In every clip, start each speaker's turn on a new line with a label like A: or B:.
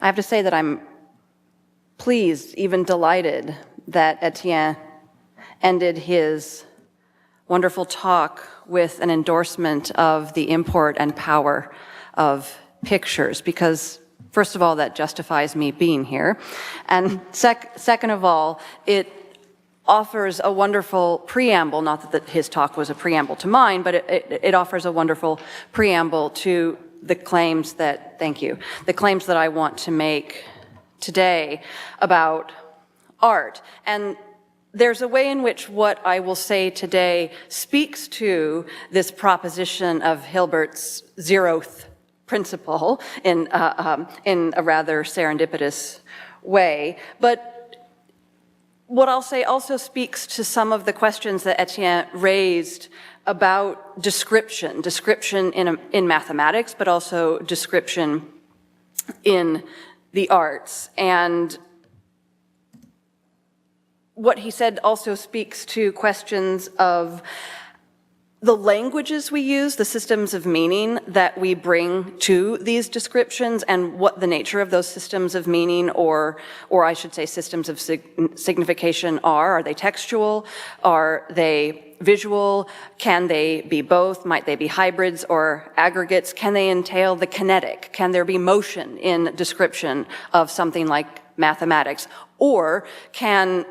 A: I have to say that I'm pleased, even delighted, that Etienne ended his wonderful talk with an endorsement of the import and power of pictures, because first of all, that justifies me being here. And second of all, it offers a wonderful preamble, not that his talk was a preamble to mine, but it offers a wonderful preamble to the claims that, thank you, the claims that I want to make today about art. And there's a way in which what I will say today speaks to this proposition of Hilbert's zeroth principle in a rather serendipitous way. But what I'll say also speaks to some of the questions that Etienne raised about description in mathematics, but also description in the arts. And what he said also speaks to questions of the languages we use, the systems of meaning that we bring to these descriptions, and what the nature of those systems of meaning, or I should say systems of signification are. Are they textual? Are they visual? Can they be both? Might they be hybrids or aggregates? Can they entail the kinetic? Can there be motion in description of something like mathematics? Or can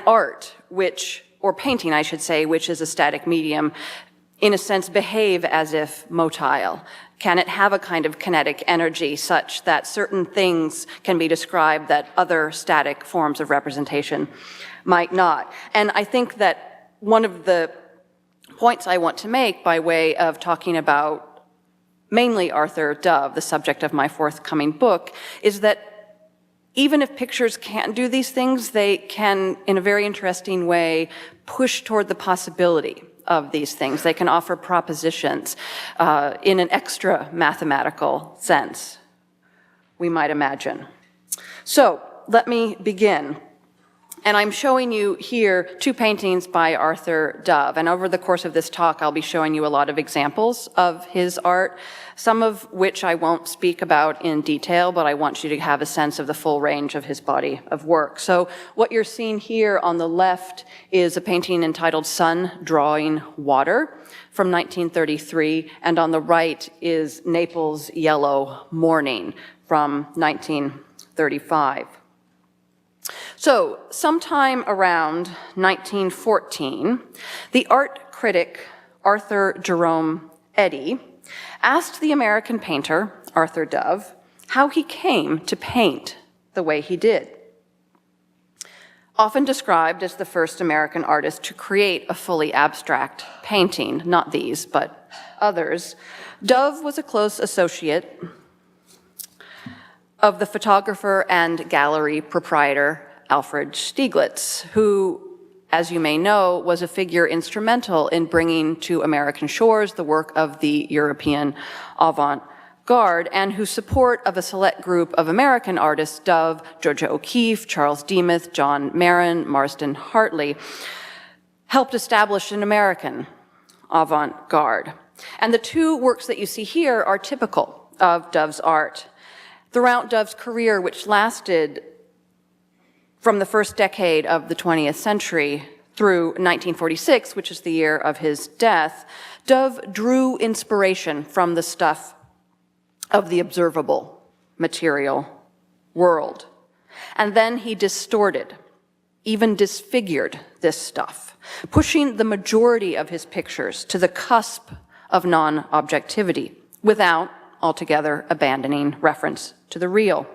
A: art, or painting, I should say, which is a static medium, in a sense behave as if motile? Can it have a kind of kinetic energy such that certain things can be described that other static forms of representation might not? And I think that one of the points I want to make by way of talking about mainly Arthur Dove, the subject of my forthcoming book, is that even if pictures can't do these things, they can, in a very interesting way, push toward the possibility of these things. They can offer propositions in an extra mathematical sense, we might imagine. So, let me begin. And I'm showing you here two paintings by Arthur Dove. And over the course of this talk, I'll be showing you a lot of examples of his art, some of which I won't speak about in detail, but I want you to have a sense of the full range of his body of work. So what you're seeing here on the left is a painting entitled Sun Drawing Water from 1933, and on the right is Naples' Yellow Morning from 1935. So, sometime around 1914, the art critic Arthur Jerome Eddy asked the American painter, Arthur Dove, how he came to paint the way he did. Often described as the first American artist to create a fully abstract painting, not these, but others, Dove was a close associate of the photographer and gallery proprietor Alfred Stieglitz, who, as you may know, was a figure instrumental in bringing to American shores the work of the European avant-garde, and whose support of a select group of American artists, Dove, Georgia O'Keeffe, Charles Demuth, John Marin, Marsden Hartley, helped establish an American avant-garde. And the two works that you see here are typical of Dove's art. Throughout Dove's career, which lasted from the first decade of the 20th century through 1946, which is the year of his death, Dove drew inspiration from the stuff of the observable material world. And then he distorted, even disfigured this stuff, pushing the majority of his pictures to the cusp of non-objectivity without altogether abandoning reference to the real.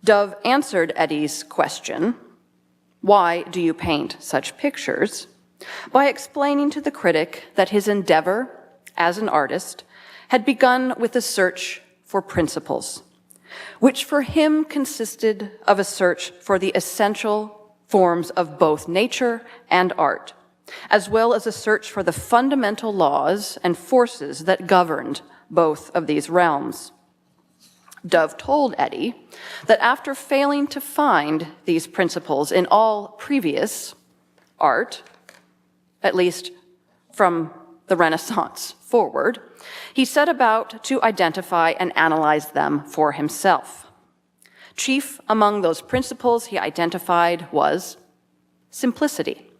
A: Dove answered Eddy's question, why do you paint such pictures, by explaining to the critic that his endeavor as an artist had begun with a search for principles, which for him consisted of a search for the essential forms of both nature and art, as well as a search for the fundamental laws and forces that governed both of these realms. Dove told Eddy that after failing to find these principles in all previous art, at least from the Renaissance forward, he set about to identify and analyze them for himself. Chief among those principles he identified was simplicity.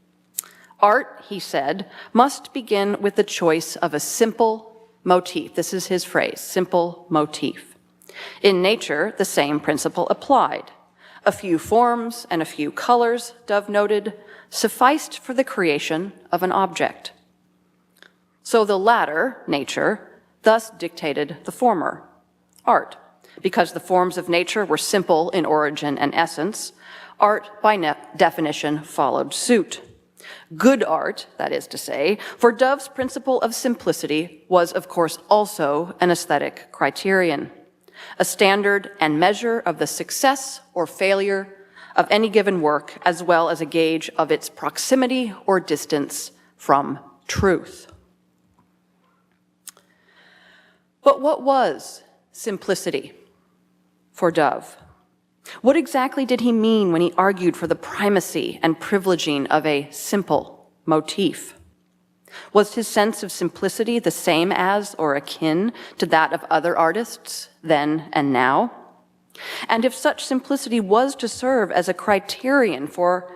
A: Art, he said, must begin with the choice of a simple motif. This is his phrase, simple motif. In nature, the same principle applied. A few forms and a few colors, Dove noted, sufficed for the creation of an object. So the latter, nature, thus dictated the former, art. Because the forms of nature were simple in origin and essence, art by definition followed suit. Good art, that is to say, for Dove's principle of simplicity was, of course, also an aesthetic criterion, a standard and measure of the success or failure of any given work, as well as a gauge of its proximity or distance from truth. But what was simplicity for Dove? What exactly did he mean when he argued for the primacy and privileging of a simple motif? Was his sense of simplicity the same as or akin to that of other artists then and now? And if such simplicity was to serve as a criterion for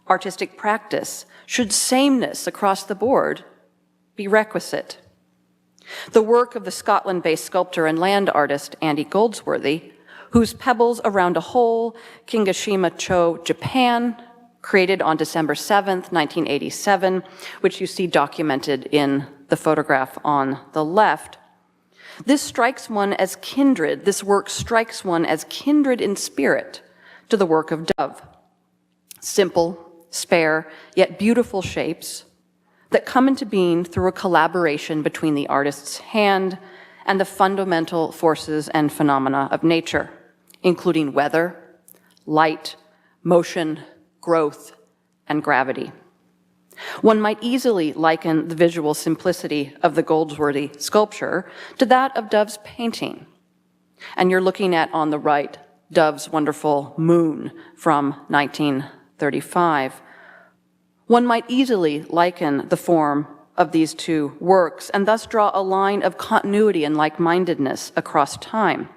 A: artistic practice, should sameness across the board be requisite? The work of the Scotland-based sculptor and land artist Andy Goldsworthy, whose Pebbles Around a Hole, Kingashima-cho, Japan, created on December 7th, 1987, which you see documented in the photograph on the left. This work strikes one as kindred in spirit to the work of Dove. Simple, spare, yet beautiful shapes that come into being through a collaboration between the artist's hand and the fundamental forces and phenomena of nature, including weather, light, motion, growth, and gravity. One might easily liken the visual simplicity of the Goldsworthy sculpture to that of Dove's painting. And you're looking at, on the right, Dove's wonderful Moon from 1935. One might easily liken the form of these two works and thus draw a line of continuity and like-mindedness across time.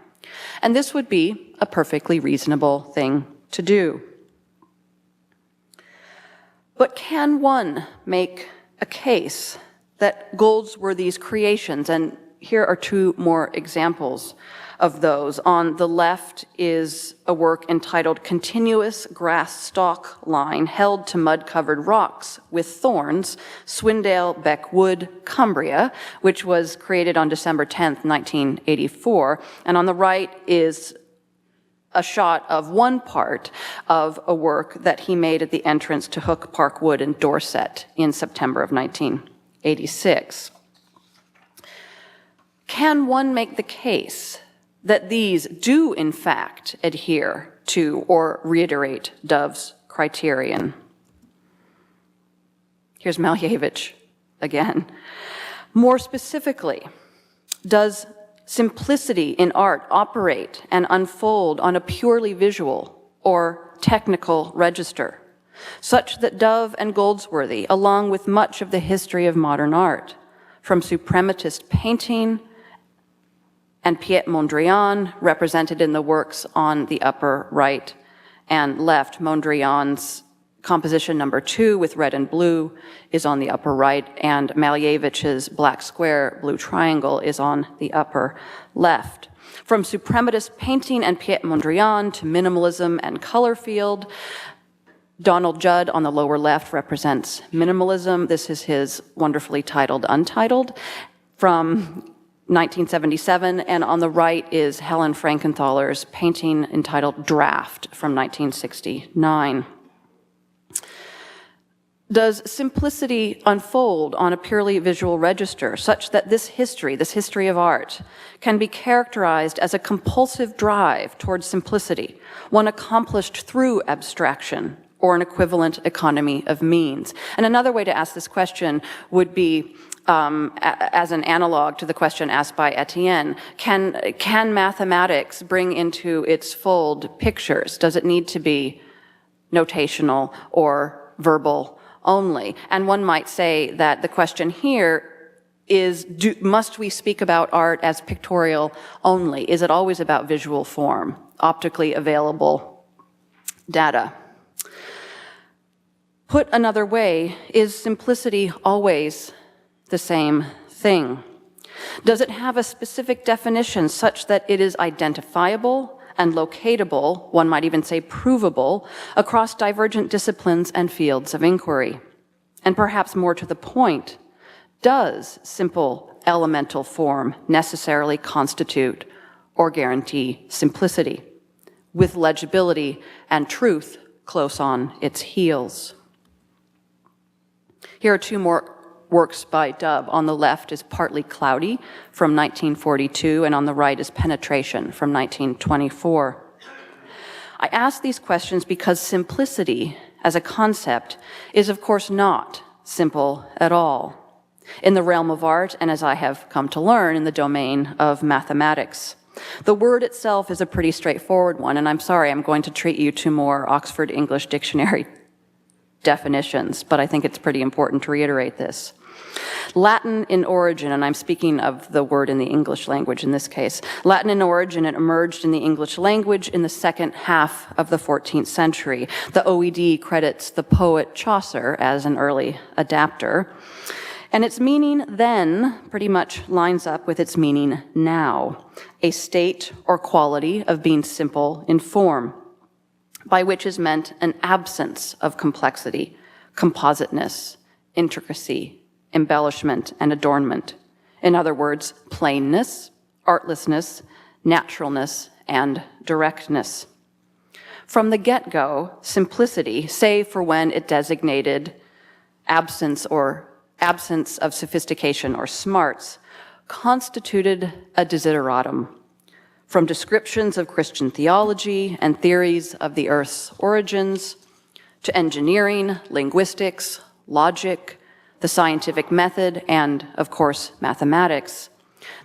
A: And this would be a perfectly reasonable thing to do. But can one make a case that Goldsworthy's creations, and here are two more examples of those. On the left is a work entitled Continuous Grass Stalk Line Held to Mud-Covered Rocks with Thorns, Swindale Beck Wood, Cumbria, which was created on December 10th, 1984. And on the right is a shot of one part of a work that he made at the entrance to Hook Park Wood in Dorset in September of 1986. Can one make the case that these do, in fact, adhere to or reiterate Dove's criterion? Here's Malevich again. More specifically, does simplicity in art operate and unfold on a purely visual or technical register, such that Dove and Goldsworthy, along with much of the history of modern art, from suprematist painting and Piet Mondrian, represented in the works on the upper right and left. Mondrian's composition number 2 with red and blue is on the upper right, and Malevich's black square, blue triangle is on the upper left. From suprematist painting and Piet Mondrian to minimalism and color field, Donald Judd on the lower left represents minimalism. This is his wonderfully titled Untitled from 1977, and on the right is Helen Frankenthaler's painting entitled Draft from 1969. Does simplicity unfold on a purely visual register such that this history of art, can be characterized as a compulsive drive towards simplicity, one accomplished through abstraction or an equivalent economy of means? And another way to ask this question would be, as an analog to the question asked by Etienne, can mathematics bring into its fold pictures? Does it need to be notational or verbal only? And one might say that the question here must we speak about art as pictorial only? Is it always about visual form, optically available data? Put another way, is simplicity always the same thing? Does it have a specific definition such that it is identifiable and locatable, one might even say provable, across divergent disciplines and fields of inquiry? And perhaps more to the point, does simple elemental form necessarily constitute or guarantee simplicity, with legibility and truth close on its heels? Here are two more works by Dove. On the left is Partly Cloudy from 1942, and on the right is Penetration from 1924. I ask these questions because simplicity as a concept is, of course, not simple at all in the realm of art, and as I have come to learn, in the domain of mathematics. The word itself is a pretty straightforward one, and I'm sorry, I'm going to treat you to more Oxford English Dictionary definitions, but I think it's pretty important to reiterate this. Latin in origin, and I'm speaking of the word in the English language in this case. Latin in origin, it emerged in the English language in the second half of the 14th century. The OED credits the poet Chaucer as an early adapter. And its meaning then pretty much lines up with its meaning now, a state or quality of being simple in form, by which is meant an absence of complexity, compositeness, intricacy, embellishment, and adornment. In other words, plainness, artlessness, naturalness, and directness. From the get-go, simplicity, save for when it designated absence of sophistication or smarts, constituted a desideratum. From descriptions of Christian theology and theories of the Earth's origins, to engineering, linguistics, logic, the scientific method, and, of course, mathematics,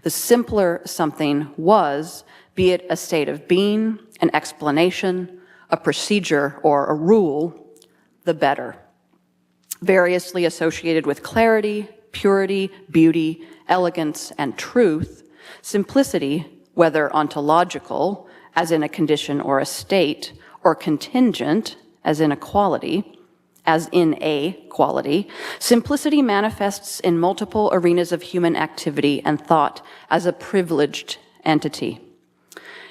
A: the simpler something was, be it a state of being, an explanation, a procedure, or a rule, the better. Variously associated with clarity, purity, beauty, elegance, and truth, simplicity, whether ontological, as in a condition or a state, or contingent, as in a quality, simplicity manifests in multiple arenas of human activity and thought as a privileged entity.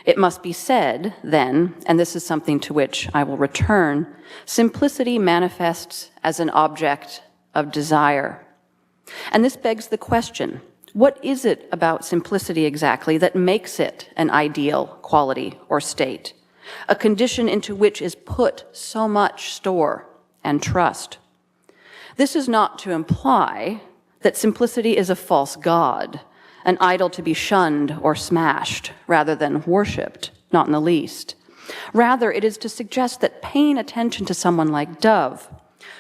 A: It must be said, then, and this is something to which I will return, simplicity manifests as an object of desire. And this begs the question, what is it about simplicity exactly that makes it an ideal quality or state, a condition into which is put so much store and trust? This is not to imply that simplicity is a false god, an idol to be shunned or smashed rather than worshipped, not in the least. Rather, it is to suggest that paying attention to someone like Dove,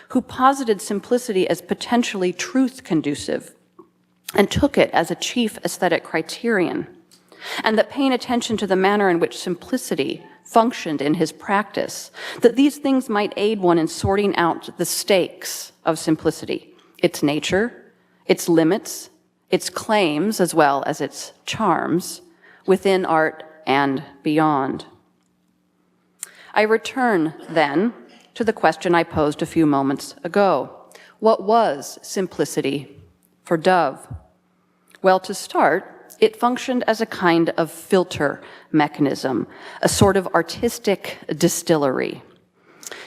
A: who posited simplicity as potentially truth-conducive and took it as a chief aesthetic criterion, and that paying attention to the manner in which simplicity functioned in his practice, that these things might aid one in sorting out the stakes of simplicity, its nature, its limits, its claims as well as its charms, within art and beyond. I return, then, to the question I posed a few moments ago. What was simplicity for Dove? Well, to start, it functioned as a kind of filter mechanism, a sort of artistic distillery.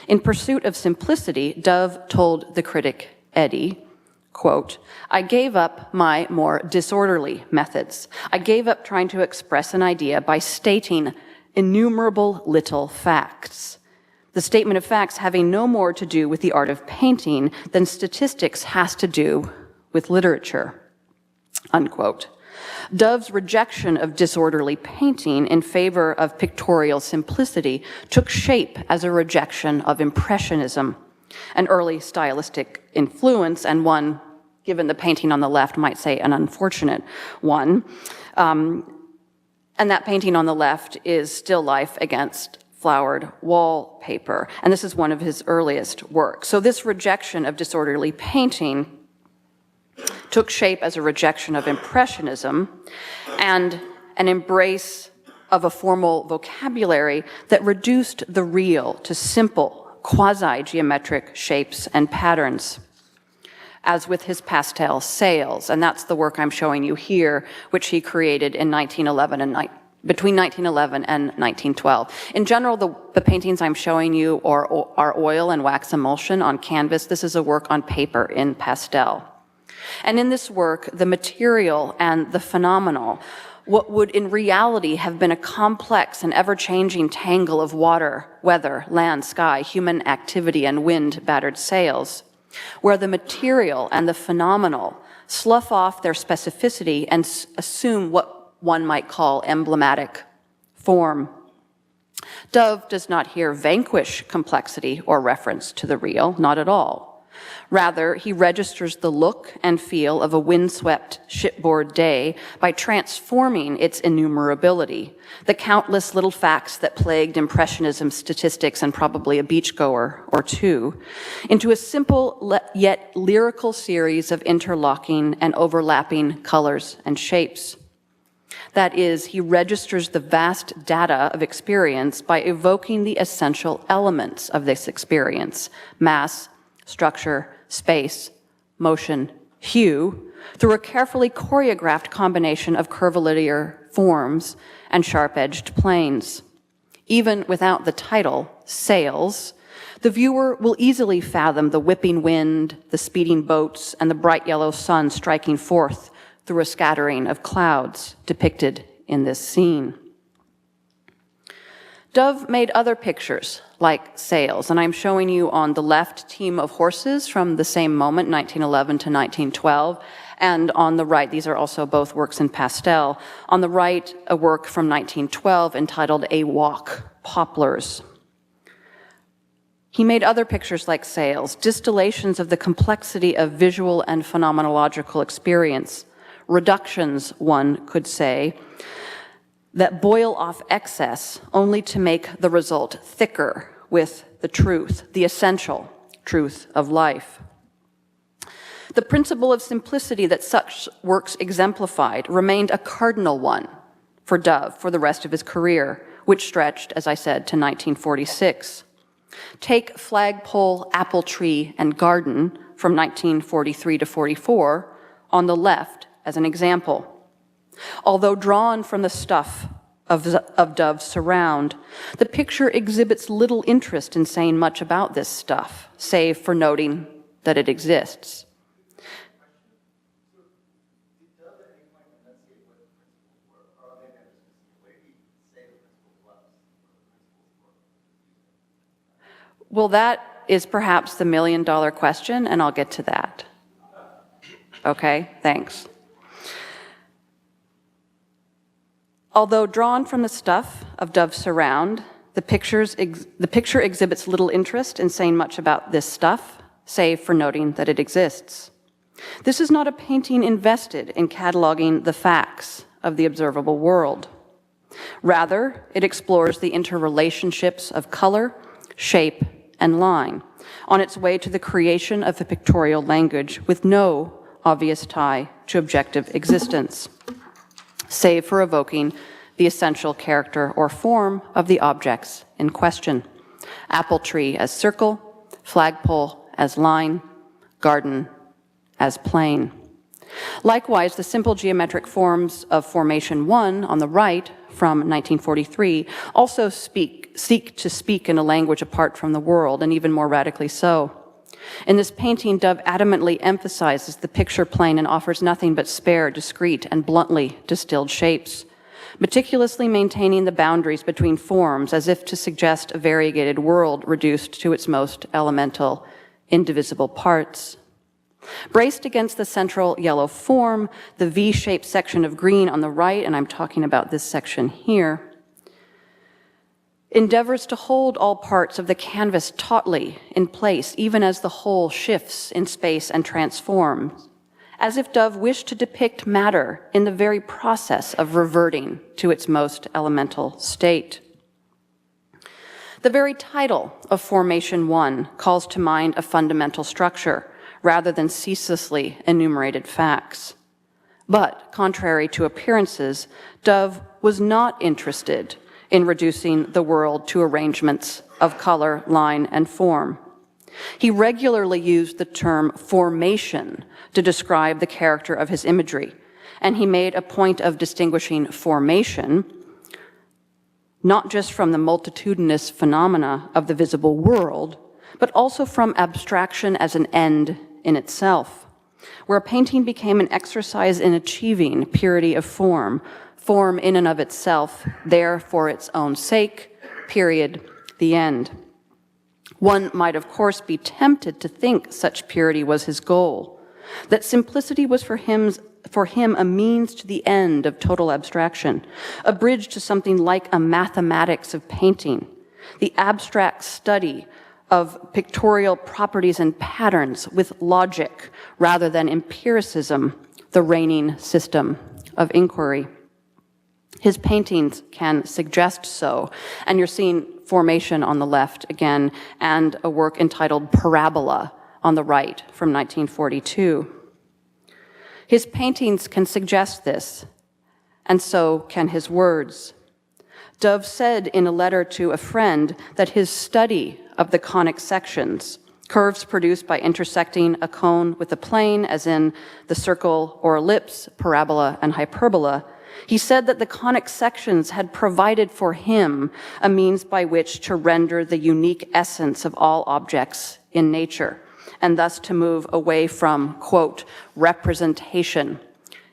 A: In pursuit of simplicity, Dove told the critic Eddy, quote, "I gave up my more disorderly methods. I gave up trying to express an idea by stating innumerable little facts. The statement of facts having no more to do with the art of painting than statistics has to do with literature," unquote. Dove's rejection of disorderly painting in favor of pictorial simplicity took shape as a rejection of Impressionism, an early stylistic influence, and one, given the painting on the left, might say an unfortunate one. And that painting on the left is Still Life Against Flowered Wallpaper, and this is one of his earliest works. So this rejection of disorderly painting took shape as a rejection of Impressionism and an embrace of a formal vocabulary that reduced the real to simple, quasi-geometric shapes and patterns, as with his pastel sails, and that's the work I'm showing you here, which he created in between 1911 and 1912. In general, the paintings I'm showing you are oil and wax emulsion on canvas. This is a work on paper in pastel. And in this work, the material and the phenomenal, what would in reality have been a complex and ever-changing tangle of water, weather, land, sky, human activity, and wind-battered sails, where the material and the phenomenal slough off their specificity and assume what one might call emblematic form. Dove does not here vanquish complexity or reference to the real, not at all. Rather, he registers the look and feel of a windswept shipboard day by transforming its innumerability, the countless little facts that plagued Impressionism statistics and probably a beachgoer or two, into a simple yet lyrical series of interlocking and overlapping colors and shapes. That is, he registers the vast data of experience by evoking the essential elements of this experience: mass, structure, space, motion, hue, through a carefully choreographed combination of curvilinear forms and sharp-edged planes. Even without the title, Sails, the viewer will easily fathom the whipping wind, the speeding boats, and the bright yellow sun striking forth through a scattering of clouds depicted in this scene. Dove made other pictures like Sails, and I'm showing you on the left Team of Horses from the same moment, 1911 to 1912, and on the right, these are also both works in pastel. On the right, a work from 1912 entitled A Walk, Poplars. He made other pictures like Sails, distillations of the complexity of visual and phenomenological experience, reductions, one could say, that boil off excess only to make the result thicker with the truth, the essential truth of life. The principle of simplicity that such works exemplified remained a cardinal one for Dove for the rest of his career, which stretched, as I said, to 1946. Take Flagpole, Apple Tree, and Garden from 1943 to 44 on the left as an example. Although drawn from the stuff of Dove's surround, the picture exhibits little interest in saying much about this stuff, save for noting that it exists. Well, that is perhaps the million-dollar question, and I'll get to that. Okay, thanks. Although drawn from the stuff of Dove's surround, the picture exhibits little interest in saying much about this stuff, save for noting that it exists. This is not a painting invested in cataloging the facts of the observable world. Rather, it explores the interrelationships of color, shape, and line on its way to the creation of a pictorial language with no obvious tie to objective existence, save for evoking the essential character or form of the objects in question. Apple tree as circle, flagpole as line, garden as plane. Likewise, the simple geometric forms of Formation 1 on the right from 1943 also seek to speak in a language apart from the world, and even more radically so. In this painting, Dove adamantly emphasizes the picture plane and offers nothing but spare, discrete, and bluntly distilled shapes, meticulously maintaining the boundaries between forms as if to suggest a variegated world reduced to its most elemental, indivisible parts. Braced against the central yellow form, the V-shaped section of green on the right, and I'm talking about this section here, endeavors to hold all parts of the canvas tautly in place, even as the whole shifts in space and transforms, as if Dove wished to depict matter in the very process of reverting to its most elemental state. The very title of Formation 1 calls to mind a fundamental structure, rather than ceaselessly enumerated facts. But, contrary to appearances, Dove was not interested in reducing the world to arrangements of color, line, and form. He regularly used the term formation to describe the character of his imagery, and he made a point of distinguishing formation not just from the multitudinous phenomena of the visible world, but also from abstraction as an end in itself, where a painting became an exercise in achieving purity of form, form in and of itself, there for its own sake, period, the end. One might, of course, be tempted to think such purity was his goal, that simplicity was for him a means to the end of total abstraction, a bridge to something like a mathematics of painting, the abstract study of pictorial properties and patterns with logic rather than empiricism, the reigning system of inquiry. His paintings can suggest so, and you're seeing Formation on the left again, and a work entitled Parabola on the right from 1942. His paintings can suggest this, and so can his words. Dove said in a letter to a friend that his study of the conic sections, curves produced by intersecting a cone with a plane, as in the circle or ellipse, parabola, and hyperbola, he said that the conic sections had provided for him a means by which to render the unique essence of all objects in nature, and thus to move away from, quote, representation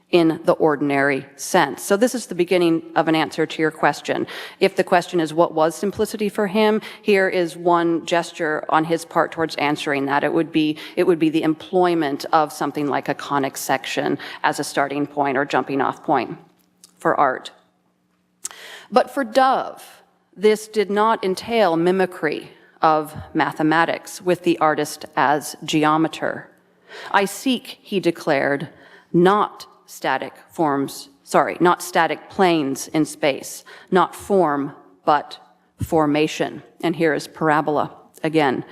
A: in the ordinary sense. So this is the beginning of an answer to your question. If the question is what was simplicity for him, here is one gesture on his part towards answering that. It would be the employment of something like a conic section as a starting point or jumping off point for art. But for Dove, this did not entail mimicry of mathematics with the artist as geometer. I seek, he declared, not static planes in space, not form, but formation. And here is Parabola again.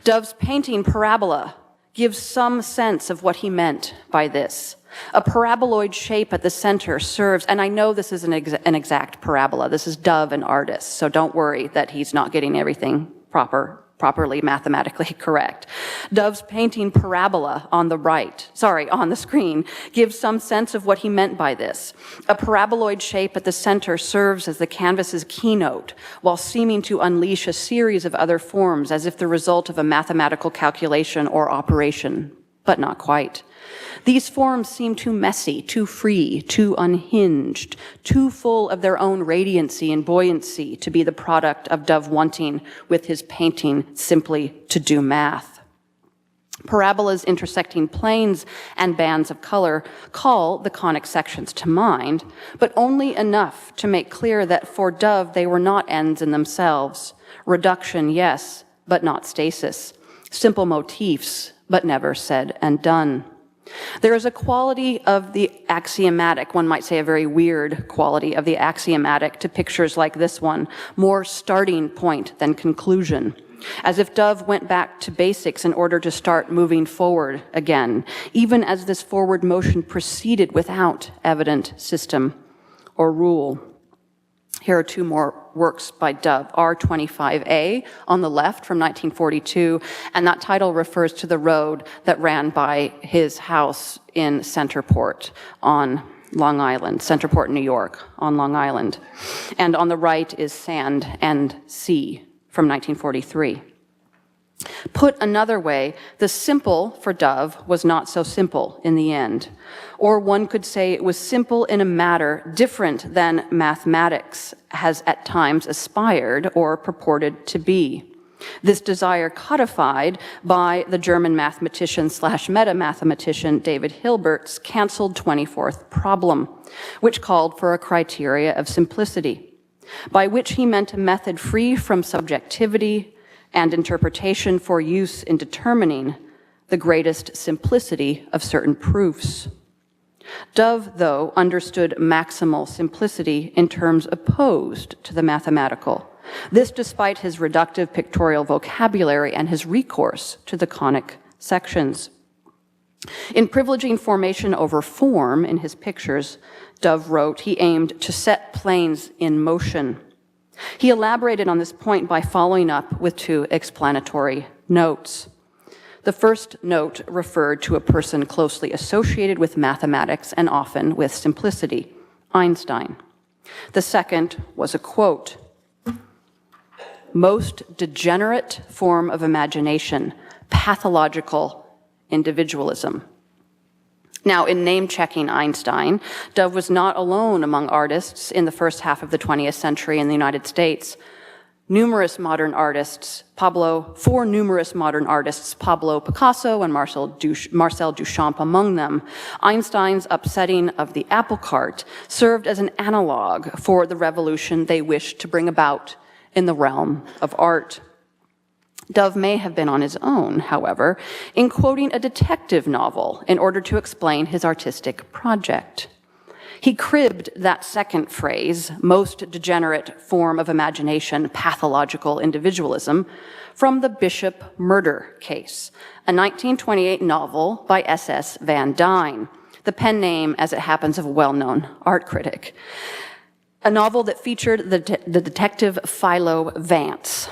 A: Dove's painting Parabola gives some sense of what he meant by this. A paraboloid shape at the center serves, and I know this is an exact parabola. This is Dove, an artist, so don't worry that he's not getting everything properly mathematically correct. Dove's painting Parabola on the screen, gives some sense of what he meant by this. A paraboloid shape at the center serves as the canvas's keynote, while seeming to unleash a series of other forms as if the result of a mathematical calculation or operation, but not quite. These forms seem too messy, too free, too unhinged, too full of their own radiancy and buoyancy to be the product of Dove wanting, with his painting, simply to do math. Parabola's intersecting planes and bands of color call the conic sections to mind, but only enough to make clear that for Dove they were not ends in themselves. Reduction, yes, but not stasis. Simple motifs, but never said and done. There is a quality of the axiomatic, one might say a very weird quality of the axiomatic to pictures like this one, more starting point than conclusion, as if Dove went back to basics in order to start moving forward again, even as this forward motion proceeded without evident system or rule. Here are two more works by Dove, R25A on the left from 1942, and that title refers to the road that ran by his house in Centerport on Long Island, Centerport, New York, on Long Island. And on the right is Sand and Sea from 1943. Put another way, the simple for Dove was not so simple in the end. Or one could say it was simple in a matter different than mathematics has at times aspired or purported to be. This desire codified by the German mathematician/meta-mathematician David Hilbert's canceled 24th problem, which called for a criteria of simplicity, by which he meant a method free from subjectivity and interpretation for use in determining the greatest simplicity of certain proofs. Dove, though, understood maximal simplicity in terms opposed to the mathematical. This despite his reductive pictorial vocabulary and his recourse to the conic sections. In privileging formation over form in his pictures, Dove wrote, he aimed to set planes in motion. He elaborated on this point by following up with two explanatory notes. The first note referred to a person closely associated with mathematics and often with simplicity, Einstein. The second was a quote, "Most degenerate form of imagination, pathological individualism." Now, in name-checking Einstein, Dove was not alone among artists in the first half of the 20th century in the United States. Four numerous modern artists, Pablo Picasso and Marcel Duchamp among them, Einstein's upsetting of the apple cart served as an analog for the revolution they wished to bring about in the realm of art. Dove may have been on his own, however, in quoting a detective novel in order to explain his artistic project. He cribbed that second phrase, most degenerate form of imagination, pathological individualism, from the Bishop murder case, a 1928 novel by S.S. Van Dyne, the pen name, as it happens, of a well-known art critic. A novel that featured the detective Philo Vance.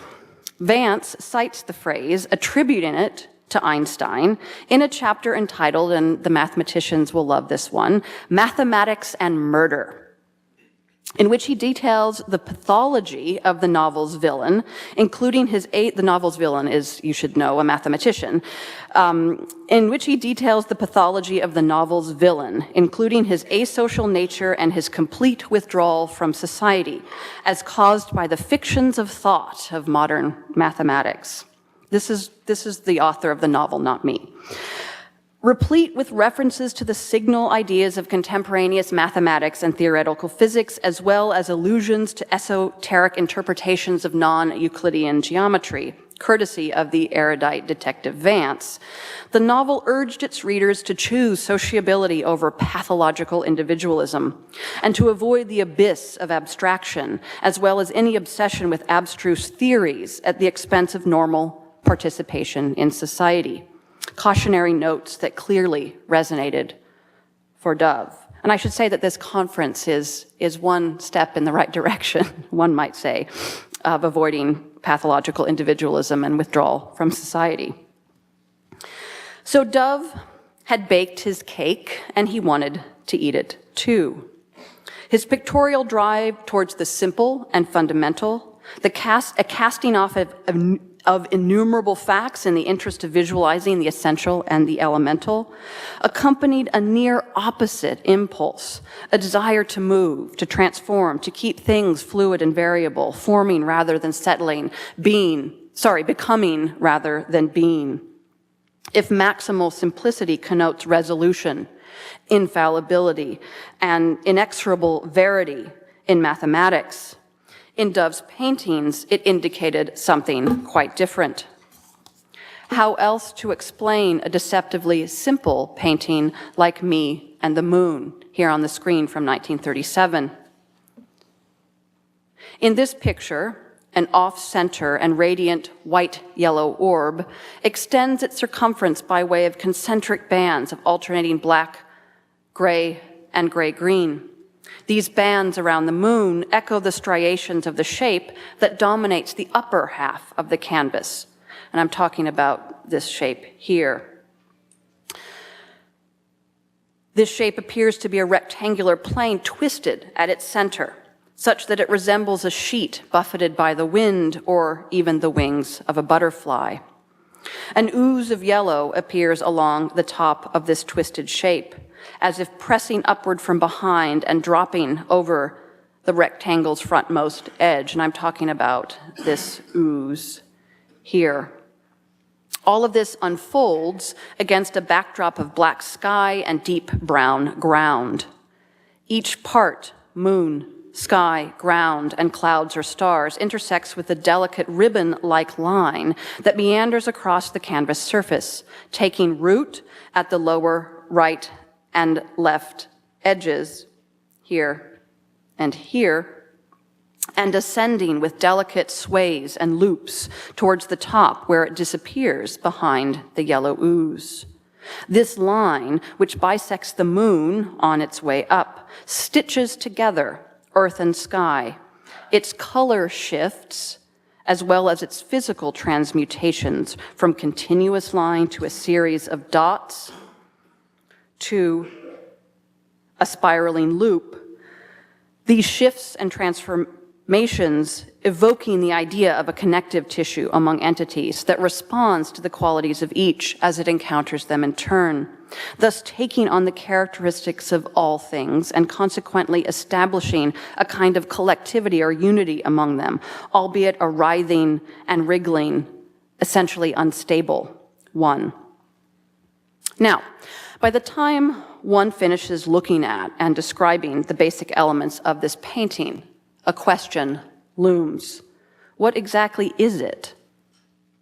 A: Vance cites the phrase, attributing it to Einstein, in a chapter entitled, and the mathematicians will love this one, Mathematics and Murder, in which he details the pathology of the novel's villain, including the novel's villain is, you should know, a mathematician, in which he details the pathology of the novel's villain, including his asocial nature and his complete withdrawal from society, as caused by the fictions of thought of modern mathematics. This is the author of the novel, not me. Replete with references to the signal ideas of contemporaneous mathematics and theoretical physics, as well as allusions to esoteric interpretations of non-Euclidean geometry, courtesy of the erudite detective Vance. The novel urged its readers to choose sociability over pathological individualism, and to avoid the abyss of abstraction, as well as any obsession with abstruse theories at the expense of normal participation in society. Cautionary notes that clearly resonated for Dove. And I should say that this conference is one step in the right direction, one might say, of avoiding pathological individualism and withdrawal from society. So Dove had baked his cake, and he wanted to eat it too. His pictorial drive towards the simple and fundamental, a casting off of innumerable facts in the interest of visualizing the essential and the elemental, accompanied a near opposite impulse, a desire to move, to transform, to keep things fluid and variable, forming rather than settling, becoming rather than being. If maximal simplicity connotes resolution, infallibility, and inexorable verity in mathematics, in Dove's paintings, it indicated something quite different. How else to explain a deceptively simple painting like Me and the Moon, here on the screen from 1937? In this picture, an off-center and radiant white-yellow orb extends its circumference by way of concentric bands of alternating black, gray, and gray-green. These bands around the moon echo the striations of the shape that dominates the upper half of the canvas. And I'm talking about this shape here. This shape appears to be a rectangular plane twisted at its center, such that it resembles a sheet buffeted by the wind or even the wings of a butterfly. An ooze of yellow appears along the top of this twisted shape, as if pressing upward from behind and dropping over the rectangle's frontmost edge. And I'm talking about this ooze here. All of this unfolds against a backdrop of black sky and deep brown ground. Each part, moon, sky, ground, and clouds or stars, intersects with a delicate ribbon-like line that meanders across the canvas surface, taking root at the lower right and left edges, here and here, and ascending with delicate sways and loops towards the top where it disappears behind the yellow ooze. This line, which bisects the moon on its way up, stitches together earth and sky. Its color shifts, as well as its physical transmutations from continuous line to a series of dots to a spiraling loop. These shifts and transformations evoking the idea of a connective tissue among entities that responds to the qualities of each as it encounters them in turn, thus taking on the characteristics of all things and consequently establishing a kind of collectivity or unity among them, albeit a writhing and wriggling, essentially unstable one. Now, by the time one finishes looking at and describing the basic elements of this painting, a question looms. What exactly is it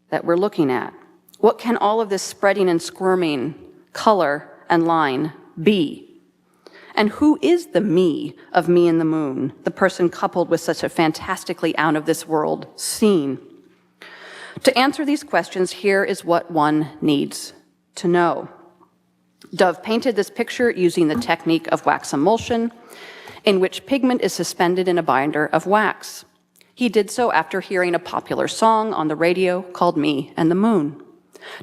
A: that we're looking at? What can all of this spreading and squirming color and line be? And who is the me of Me and the Moon, the person coupled with such a fantastically out-of-this-world scene? To answer these questions, here is what one needs to know. Dove painted this picture using the technique of wax emulsion, in which pigment is suspended in a binder of wax. He did so after hearing a popular song on the radio called Me and the Moon.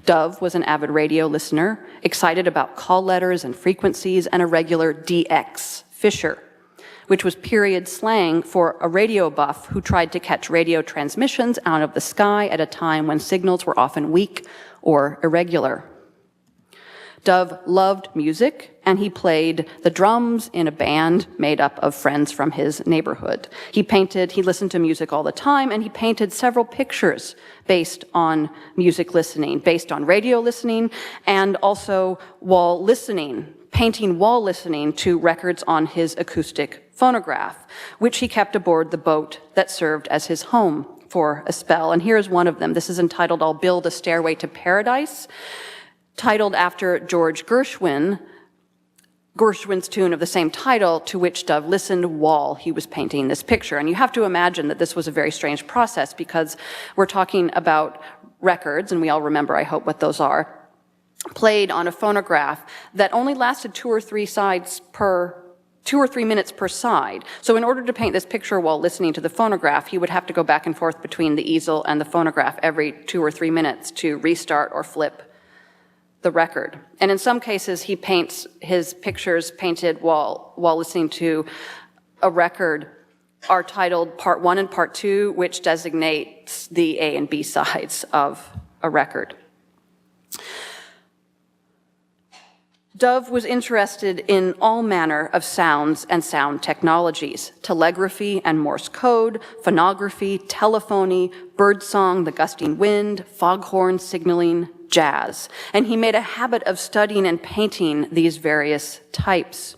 A: Dove was an avid radio listener, excited about call letters and frequencies, and a regular DX fisher, which was period slang for a radio buff who tried to catch radio transmissions out of the sky at a time when signals were often weak or irregular. Dove loved music, and he played the drums in a band made up of friends from his neighborhood. He listened to music all the time, and he painted several pictures based on music listening, based on radio listening, and also painting while listening to records on his acoustic phonograph, which he kept aboard the boat that served as his home for a spell. And here's one of them. This is entitled, "I'll Build a Stairway to Paradise," titled after George Gershwin's tune of the same title, to which Dove listened while he was painting this picture. And you have to imagine that this was a very strange process, because we're talking about records, and we all remember, I hope, what those are, played on a phonograph that only lasted 2 or 3 minutes per side. So in order to paint this picture while listening to the phonograph, he would have to go back and forth between the easel and the phonograph every 2 or 3 minutes to restart or flip the record. And in some cases, he paints his pictures painted while listening to a record are titled Part 1 and Part 2, which designates the A and B sides of a record. Dove was interested in all manner of sounds and sound technologies: telegraphy and Morse code, phonography, telephony, birdsong, the gusting wind, foghorn signaling, jazz. And he made a habit of studying and painting these various types.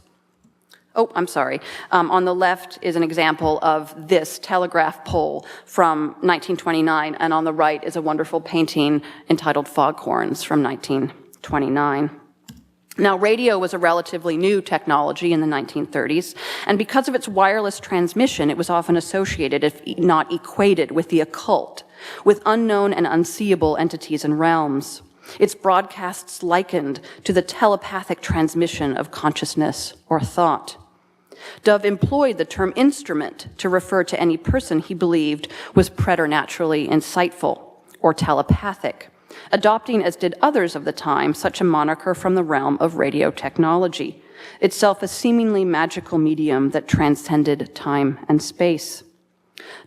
A: Oh, I'm sorry. On the left is an example of this telegraph pole from 1929, and on the right is a wonderful painting entitled Foghorns from 1929. Now, radio was a relatively new technology in the 1930s, and because of its wireless transmission, it was often associated, if not equated, with the occult, with unknown and unseeable entities and realms. Its broadcasts likened to the telepathic transmission of consciousness or thought. Dove employed the term instrument to refer to any person he believed was preternaturally insightful or telepathic, adopting, as did others of the time, such a moniker from the realm of radio technology, itself a seemingly magical medium that transcended time and space.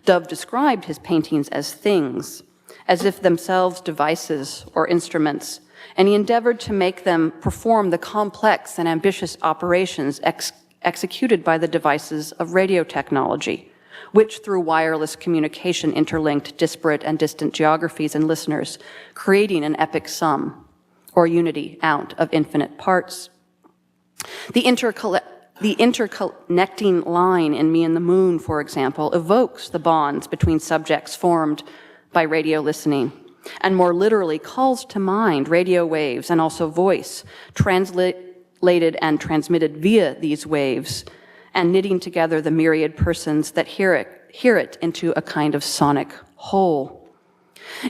A: Dove described his paintings as things, as if themselves devices or instruments, and he endeavored to make them perform the complex and ambitious operations executed by the devices of radio technology, which through wireless communication interlinked disparate and distant geographies and listeners, creating an epic sum, or unity out of infinite parts. The interconnecting line in Me and the Moon, for example, evokes the bonds between subjects formed by radio listening, and more literally calls to mind radio waves and also voice, translated and transmitted via these waves, and knitting together the myriad persons that hear it into a kind of sonic whole.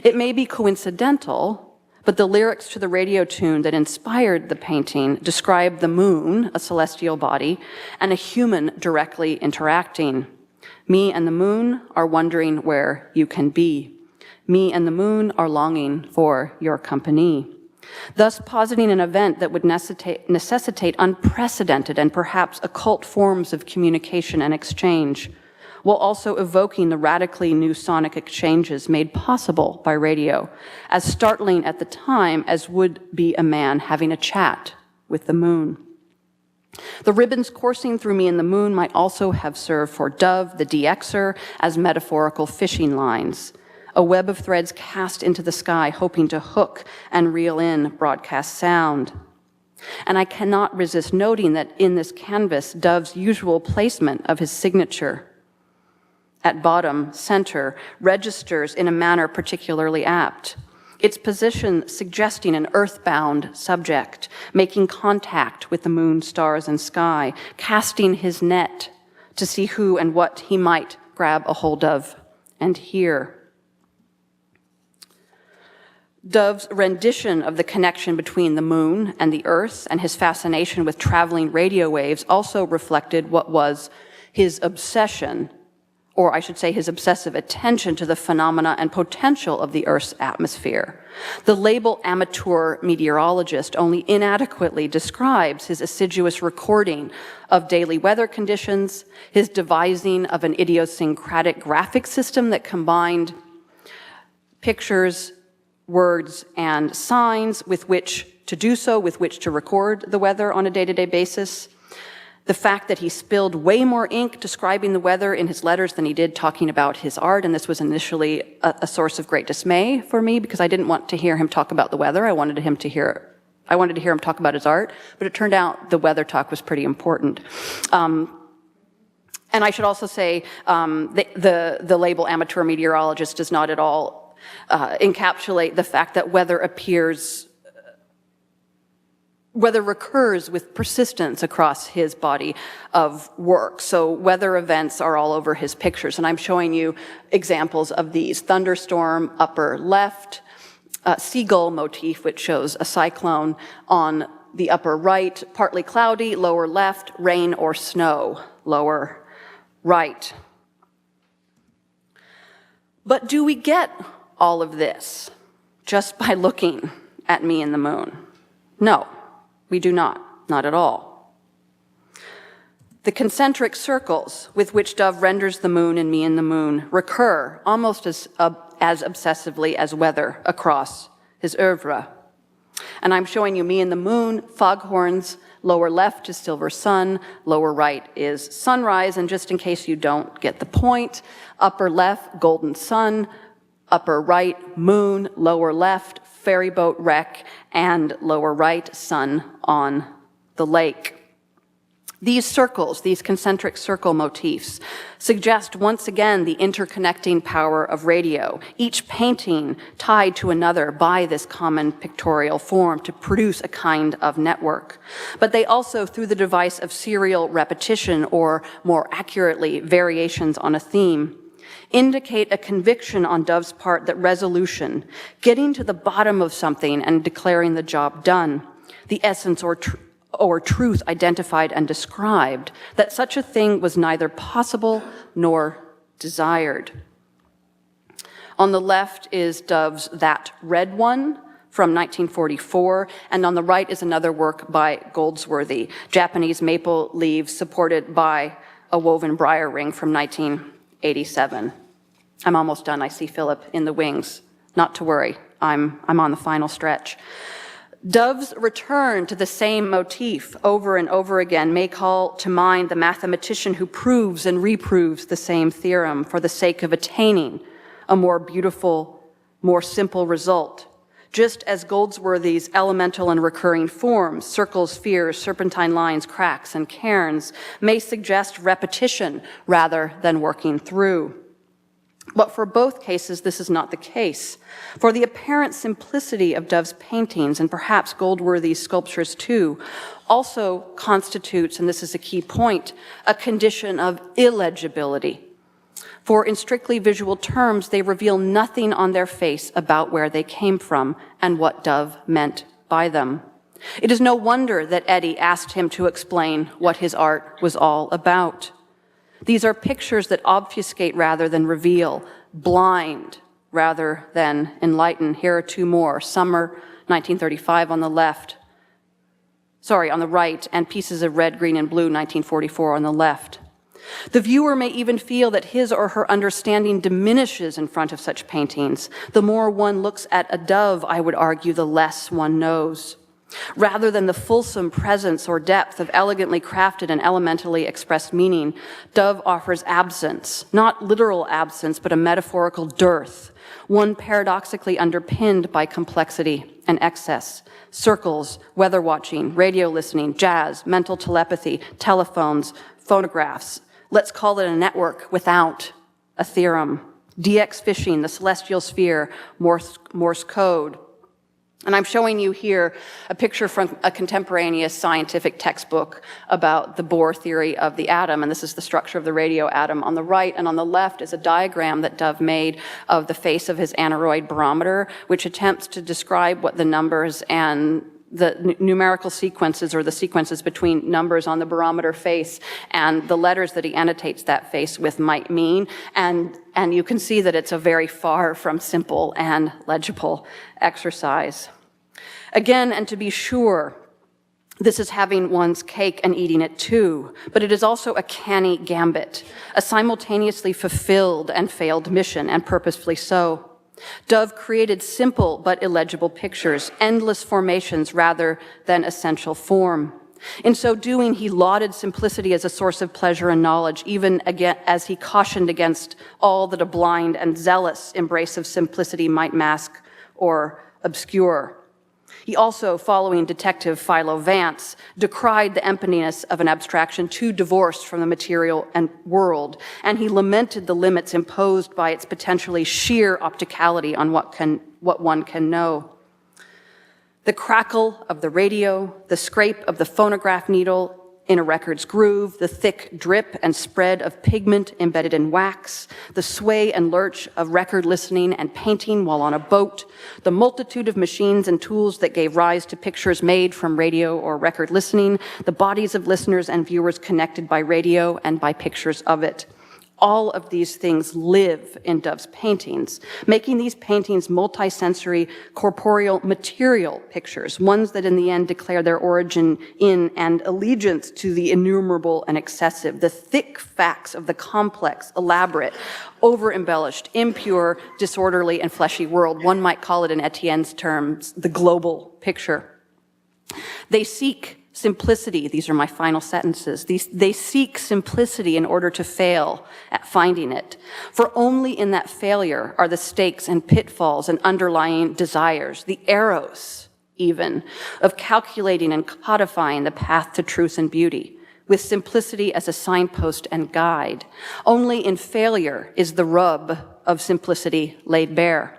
A: It may be coincidental, but the lyrics to the radio tune that inspired the painting describe the moon, a celestial body, and a human directly interacting. Me and the moon are wondering where you can be. Me and the moon are longing for your company. Thus positing an event that would necessitate unprecedented and perhaps occult forms of communication and exchange, while also evoking the radically new sonic exchanges made possible by radio, as startling at the time as would be a man having a chat with the moon. The ribbons coursing through me and the moon might also have served for Dove, the DXer, as metaphorical fishing lines, a web of threads cast into the sky, hoping to hook and reel in broadcast sound. And I cannot resist noting that in this canvas, Dove's usual placement of his signature at bottom center registers in a manner particularly apt. Its position suggesting an earthbound subject, making contact with the moon, stars, and sky, casting his net to see who and what he might grab a hold of and hear. Dove's rendition of the connection between the moon and the earth and his fascination with traveling radio waves also reflected what was his obsession, or I should say his obsessive attention to the phenomena and potential of the Earth's atmosphere. The label amateur meteorologist only inadequately describes his assiduous recording of daily weather conditions, his devising of an idiosyncratic graphic system that combined pictures, words, and signs with which to do so, with which to record the weather on a day-to-day basis. The fact that he spilled way more ink describing the weather in his letters than he did talking about his art, and this was initially a source of great dismay for me because I didn't want to hear him talk about the weather. I wanted to hear him talk about his art, but it turned out the weather talk was pretty important. And I should also say the label amateur meteorologist does not at all encapsulate the fact that weather recurs with persistence across his body of work. So weather events are all over his pictures, and I'm showing you examples of these. Thunderstorm, upper left, seagull motif, which shows a cyclone on the upper right, partly cloudy, lower left, rain or snow, lower right. But do we get all of this just by looking at me and the moon? No. We do not at all. The concentric circles with which Dove renders the moon and me and the moon recur almost as obsessively as weather across his oeuvre. And I'm showing you me and the moon, foghorns, lower left is silver sun, lower right is sunrise, and just in case you don't get the point, upper left, golden sun, upper right, moon, lower left, ferry boat wreck, and lower right, sun on the lake. These circles, these concentric circle motifs, suggest once again the interconnecting power of radio, each painting tied to another by this common pictorial form to produce a kind of network. But they also, through the device of serial repetition, or more accurately, variations on a theme, indicate a conviction on Dove's part that resolution, getting to the bottom of something and declaring the job done, the essence or truth identified and described, that such a thing was neither possible nor desired. On the left is Dove's That Red One from 1944, and on the right is another work by Goldsworthy, Japanese maple leaves supported by a woven briar ring from 1987. I'm almost done. I see Philip in the wings. Not to worry. I'm on the final stretch. Dove's return to the same motif over and over again may call to mind the mathematician who proves and reproves the same theorem for the sake of attaining a more beautiful, more simple result. Just as Goldsworthy's elemental and recurring forms, circles, spheres, serpentine lines, cracks, and cairns, may suggest repetition rather than working through. But for both cases, this is not the case. For the apparent simplicity of Dove's paintings, and perhaps Goldsworthy's sculptures too, also constitutes, and this is a key point, a condition of illegibility. For in strictly visual terms, they reveal nothing on their face about where they came from and what Dove meant by them. It is no wonder that Eddie asked him to explain what his art was all about. These are pictures that obfuscate rather than reveal, blind rather than enlighten. Here are two more. Summer 1935 on the right, and Pieces of Red, Green, and Blue 1944 on the left. The viewer may even feel that his or her understanding diminishes in front of such paintings. The more one looks at a dove, I would argue, the less one knows. Rather than the fulsome presence or depth of elegantly crafted and elementally expressed meaning, Dove offers absence, not literal absence, but a metaphorical dearth, one paradoxically underpinned by complexity and excess. Circles, weather watching, radio listening, jazz, mental telepathy, telephones, phonographs. Let's call it a network without a theorem. DX fishing, the celestial sphere, Morse code. And I'm showing you here a picture from a contemporaneous scientific textbook about the Bohr theory of the atom, and this is the structure of the radio atom on the right, and on the left is a diagram that Dove made of the face of his aneroid barometer, which attempts to describe what the numbers and the numerical sequences, or the sequences between numbers on the barometer face and the letters that he annotates that face with, might mean. And you can see that it's a very far from simple and legible exercise. Again, and to be sure, this is having one's cake and eating it too, but it is also a canny gambit, a simultaneously fulfilled and failed mission, and purposefully so. Dove created simple but illegible pictures, endless formations rather than essential form. In so doing, he lauded simplicity as a source of pleasure and knowledge, even as he cautioned against all that a blind and zealous embrace of simplicity might mask or obscure. He also, following Detective Philo Vance, decried the emptiness of an abstraction too divorced from the material and world, and he lamented the limits imposed by its potentially sheer opticality on what one can know. The crackle of the radio, the scrape of the phonograph needle in a record's groove, the thick drip and spread of pigment embedded in wax, the sway and lurch of record listening and painting while on a boat, the multitude of machines and tools that gave rise to pictures made from radio or record listening, the bodies of listeners and viewers connected by radio and by pictures of it. All of these things live in Dove's paintings, making these paintings multisensory, corporeal, material pictures, ones that in the end declare their origin in and allegiance to the innumerable and excessive, the thick facts of the complex, elaborate, over-embellished, impure, disorderly, and fleshy world. One might call it, in Etienne's terms, the global picture. They seek simplicity. These are my final sentences. They seek simplicity in order to fail at finding it. For only in that failure are the stakes and pitfalls and underlying desires, the arrows even, of calculating and codifying the path to truth and beauty, with simplicity as a signpost and guide. Only in failure is the rub of simplicity laid bare.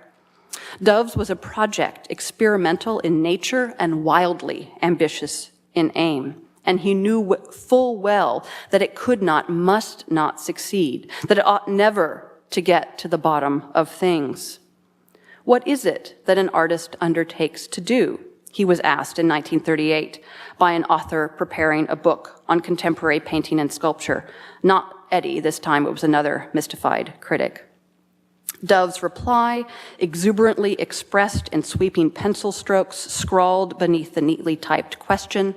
A: Dove's was a project, experimental in nature and wildly ambitious in aim, and he knew full well that it could not, must not succeed, that it ought never to get to the bottom of things. What is it that an artist undertakes to do? He was asked in 1938 by an author preparing a book on contemporary painting and sculpture. Not Eddie, this time it was another mystified critic. Dove's reply, exuberantly expressed in sweeping pencil strokes, scrawled beneath the neatly typed question: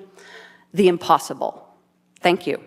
A: the impossible. Thank you.